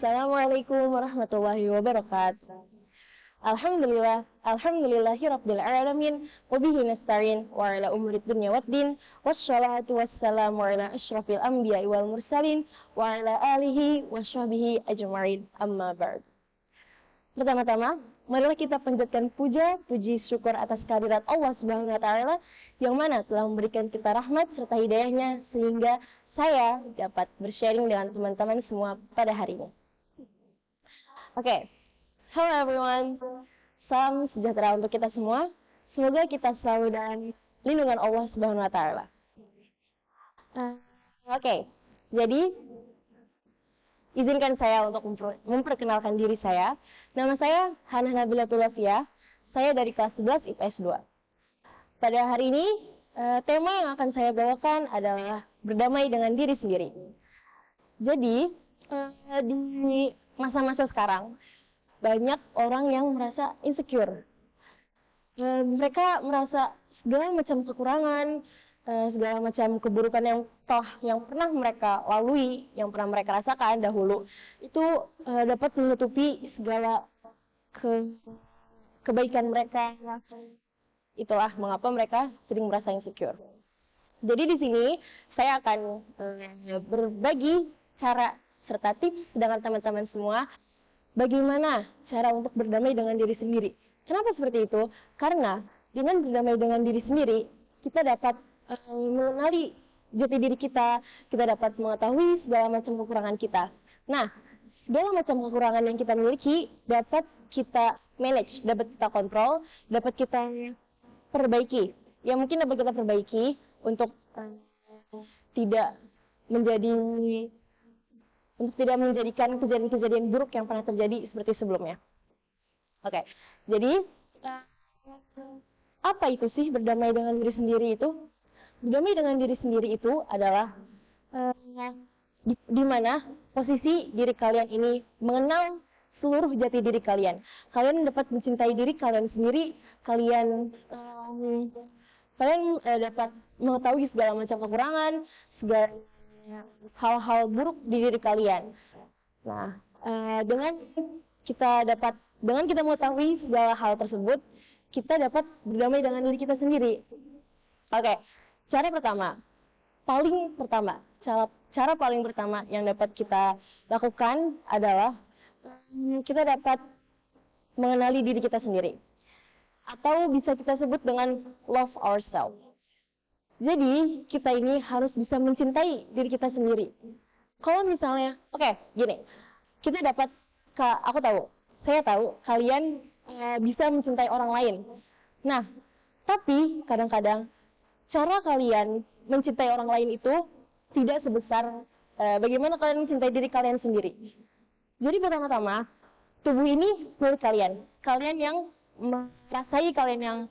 Assalamualaikum warahmatullahi wabarakatuh. Alhamdulillahi rabbil alamin, wabihi nasta'in, wa ala umurid dunya waddin, wassalatu wassalamu ala asyrafil anbiya wal mursalin, wa ala alihi wa sahbihi ajma'in, amma ba'd. Pertama-tama, marilah kita panjatkan puja, puji, syukur atas kehadirat Allah Subhanahu wa Ta'ala yang mana telah memberikan kita rahmat serta hidayahnya sehingga saya dapat bersharing dengan teman-teman semua pada hari ini. Oke, hello everyone. Salam sejahtera untuk kita semua. Semoga kita selalu dalam lindungan Allah Subhanahu wa Ta'ala. Oke, jadi izinkan saya untuk memperkenalkan diri saya. Nama saya Hana Nabilatul Wafiyah. Saya dari kelas 11 IPS 2. Pada hari ini, tema yang akan saya bawakan adalah berdamai dengan diri sendiri. Jadi, di masa-masa sekarang, banyak orang yang merasa insecure. Mereka merasa segala macam kekurangan, segala macam keburukan yang pernah mereka lalui, yang pernah mereka rasakan dahulu, itu dapat menutupi segala kebaikan mereka. Itulah mengapa mereka sering merasa insecure. Jadi di sini saya akan berbagi cara serta tips dengan teman-teman semua bagaimana cara untuk berdamai dengan diri sendiri. Kenapa seperti itu? Karena dengan berdamai dengan diri sendiri, kita dapat mengenali jati diri kita dapat mengetahui segala macam kekurangan kita. Nah, segala macam kekurangan yang kita miliki dapat kita manage, dapat kita kontrol, dapat kita perbaiki. Yang mungkin dapat kita perbaiki untuk tidak menjadikan kejadian-kejadian buruk yang pernah terjadi seperti sebelumnya. Oke, jadi apa itu sih berdamai dengan diri sendiri itu? Berdamai dengan diri sendiri itu adalah di mana posisi diri kalian ini mengenal seluruh jati diri kalian. Kalian dapat mencintai diri kalian sendiri. Kalian dapat mengetahui segala macam kekurangan, segala hal-hal buruk di diri kalian. Nah, dengan kita mengetahui segala hal tersebut, kita dapat berdamai dengan diri kita sendiri. Oke, cara paling pertama yang dapat kita lakukan adalah kita dapat mengenali diri kita sendiri, atau bisa kita sebut dengan love ourselves. Jadi, kita ini harus bisa mencintai diri kita sendiri. Kalau misalnya, gini, saya tahu kalian bisa mencintai orang lain. Nah, tapi kadang-kadang cara kalian mencintai orang lain itu tidak sebesar bagaimana kalian mencintai diri kalian sendiri. Jadi pertama-tama, tubuh ini milik kalian. Kalian yang merasai, kalian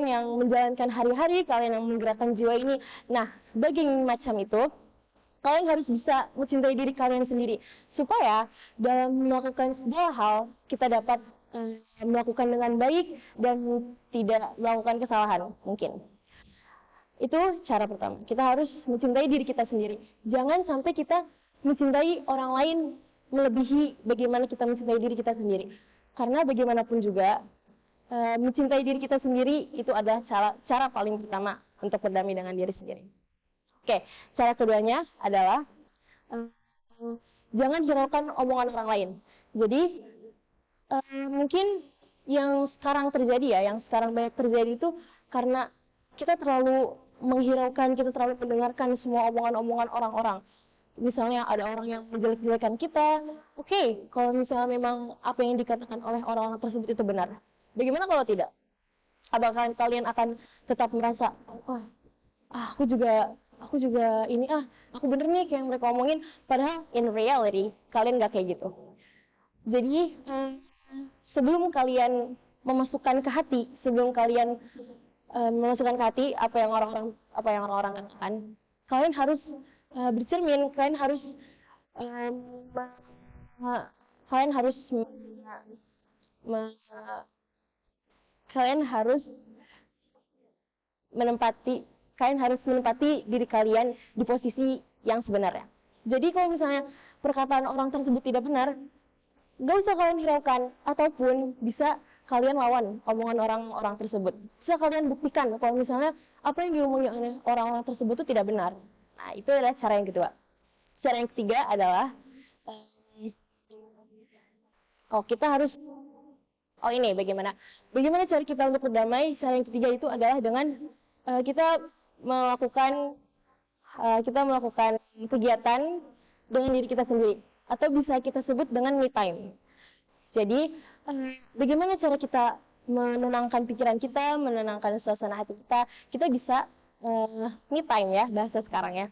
yang menjalankan hari-hari, kalian yang menggerakkan jiwa ini. Nah, sebagai macam itu, kalian harus bisa mencintai diri kalian sendiri. Supaya dalam melakukan segala hal, kita dapat melakukan dengan baik dan tidak melakukan kesalahan mungkin. Itu cara pertama. Kita harus mencintai diri kita sendiri. Jangan sampai kita mencintai orang lain melebihi bagaimana kita mencintai diri kita sendiri. Karena bagaimanapun juga, mencintai diri kita sendiri itu adalah cara paling pertama untuk berdamai dengan diri sendiri. Oke, cara keduanya adalah jangan hiraukan omongan orang lain. Jadi, mungkin yang sekarang banyak terjadi itu karena kita terlalu menghiraukan, kita terlalu mendengarkan semua omongan-omongan orang-orang. Misalnya ada orang yang menjelek-jelekan kita, kalau misalnya memang apa yang dikatakan oleh orang-orang tersebut itu benar. Bagaimana kalau tidak? Apakah kalian akan tetap merasa, aku juga aku bener nih kayak yang mereka omongin, padahal in reality kalian nggak kayak gitu. Jadi sebelum kalian memasukkan ke hati, apa yang orang-orang katakan, kalian harus bercermin, kalian harus menempati diri kalian di posisi yang sebenarnya. Jadi kalau misalnya perkataan orang tersebut tidak benar, gak usah kalian hiraukan, ataupun bisa kalian lawan omongan orang-orang tersebut. Bisa kalian buktikan kalau misalnya apa yang diomongin oleh orang-orang tersebut itu tidak benar. Nah, itu adalah cara yang kedua. Cara yang ketiga adalah kita harus ini bagaimana cara kita untuk berdamai. Cara yang ketiga itu adalah dengan kita melakukan kegiatan dengan diri kita sendiri, atau bisa kita sebut dengan me time. Jadi bagaimana cara kita menenangkan pikiran kita, menenangkan suasana hati kita? Kita bisa me time ya, bahasa sekarang ya.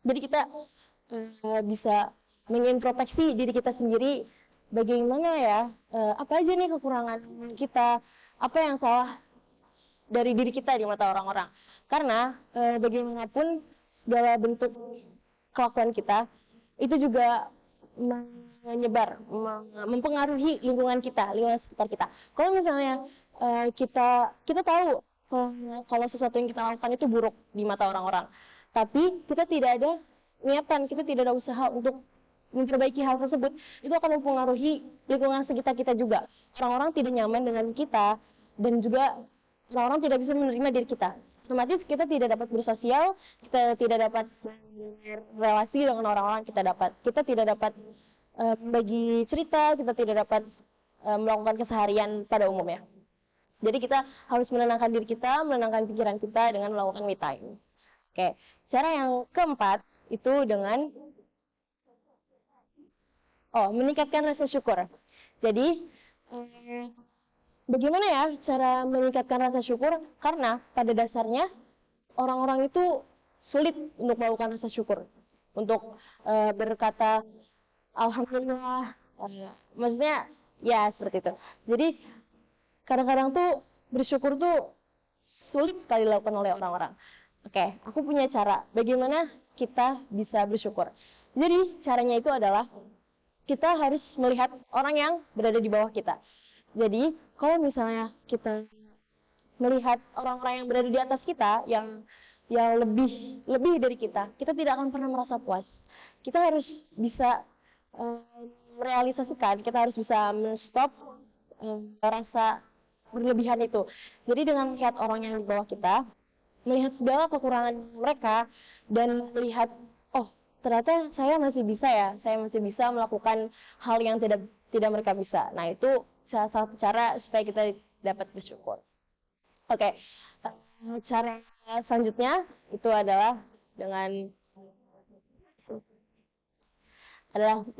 Jadi kita bisa mengintrospeksi diri kita sendiri. Bagaimana ya, apa aja nih kekurangan kita, apa yang salah dari diri kita di mata orang-orang. Karena bagaimanapun segala bentuk kelakuan kita itu juga menyebar, mempengaruhi lingkungan sekitar kita. Kalau misalnya kita tahu kalau sesuatu yang kita lakukan itu buruk di mata orang-orang, tapi kita tidak ada niatan, kita tidak ada usaha untuk memperbaiki hal tersebut, itu akan mempengaruhi lingkungan sekitar kita juga. Orang-orang tidak nyaman dengan kita, dan juga orang-orang tidak bisa menerima diri kita. Otomatis kita tidak dapat bersosial, kita tidak dapat berrelasi dengan orang-orang, kita tidak dapat membagi cerita, kita tidak dapat melakukan keseharian pada umumnya. Jadi kita harus menenangkan diri kita, menenangkan pikiran kita dengan melakukan me time. Oke, cara yang keempat itu dengan meningkatkan rasa syukur. Jadi bagaimana ya cara meningkatkan rasa syukur? Karena pada dasarnya orang-orang itu sulit untuk melakukan rasa syukur, untuk berkata alhamdulillah, maksudnya ya seperti itu. Jadi kadang-kadang tuh bersyukur tuh sulit sekali dilakukan oleh orang-orang. Oke, aku punya cara bagaimana kita bisa bersyukur. Jadi caranya itu adalah kita harus melihat orang yang berada di bawah kita. Jadi kalau misalnya kita melihat orang-orang yang berada di atas kita, yang lebih dari kita tidak akan pernah merasa puas. Kita harus bisa merealisasikan, kita harus bisa men-stop rasa berlebihan itu. Jadi dengan melihat orang yang di bawah kita, melihat segala kekurangan mereka, dan melihat ternyata saya masih bisa melakukan hal yang tidak mereka bisa. Nah, itu salah satu cara supaya kita dapat bersyukur. Oke, cara selanjutnya itu adalah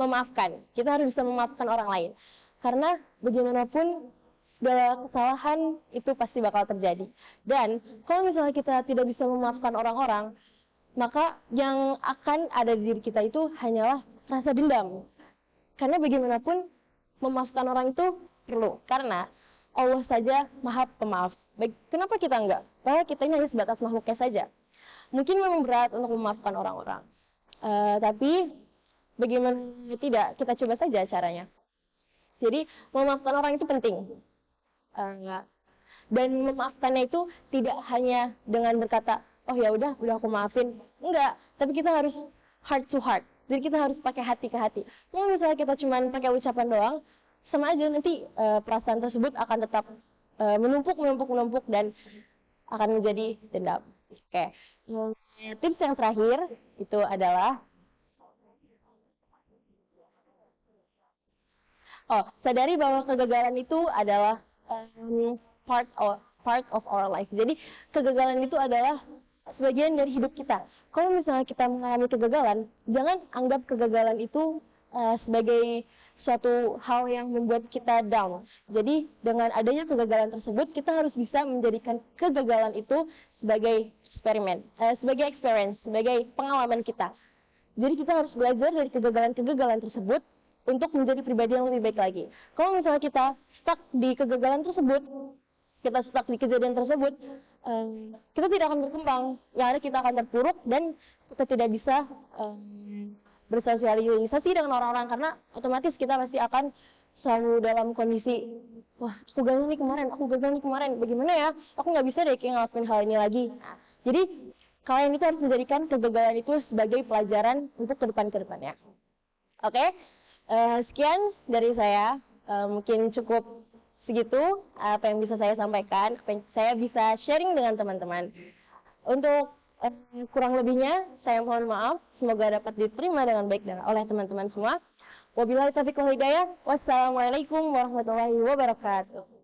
memaafkan. Kita harus bisa memaafkan orang lain. Karena bagaimanapun segala kesalahan itu pasti bakal terjadi. Dan kalau misalnya kita tidak bisa memaafkan orang-orang, maka yang akan ada di diri kita itu hanyalah rasa dendam. Karena bagaimanapun memaafkan orang itu perlu. Karena Allah saja Maha Pemaaf. Kenapa kita enggak? Padahal kita ini hanya sebatas makhluknya saja. Mungkin memang berat untuk memaafkan orang-orang. Tapi bagaimana tidak? Kita coba saja caranya. Jadi memaafkan orang itu penting. Dan memaafkannya itu tidak hanya dengan berkata, oh ya udah aku maafin. Enggak, tapi kita harus heart to heart. Jadi kita harus pakai hati ke hati. Kalau misalnya kita cuma pakai ucapan doang, sama aja nanti perasaan tersebut akan tetap menumpuk dan akan menjadi dendam. Oke. Tips yang terakhir itu adalah sadari bahwa kegagalan itu adalah part of our life. Jadi kegagalan itu adalah sebagian dari hidup kita. Kalau misalnya kita mengalami kegagalan, jangan anggap kegagalan itu sebagai suatu hal yang membuat kita down. Jadi dengan adanya kegagalan tersebut, kita harus bisa menjadikan kegagalan itu sebagai experience, sebagai pengalaman kita. Jadi kita harus belajar dari kegagalan-kegagalan tersebut untuk menjadi pribadi yang lebih baik lagi. Kalau misalnya kita stuck di kegagalan tersebut, kita stuck di kejadian tersebut, kita tidak akan berkembang. Yang ada kita akan terpuruk dan kita tidak bisa bersosialisasi dengan orang-orang, karena otomatis kita pasti akan selalu dalam kondisi, wah aku gagal nih kemarin, bagaimana ya, aku nggak bisa deh ngelakuin hal ini lagi. Nah, jadi kalian itu harus menjadikan kegagalan itu sebagai pelajaran untuk kedepannya. Oke, sekian dari saya. Mungkin cukup segitu apa yang bisa saya sampaikan, apa yang saya bisa sharing dengan teman-teman. Untuk kurang lebihnya, saya mohon maaf. Semoga dapat diterima dengan baik oleh teman-teman semua. Wabillahi taufiq wal hidayah. Wassalamualaikum warahmatullahi wabarakatuh.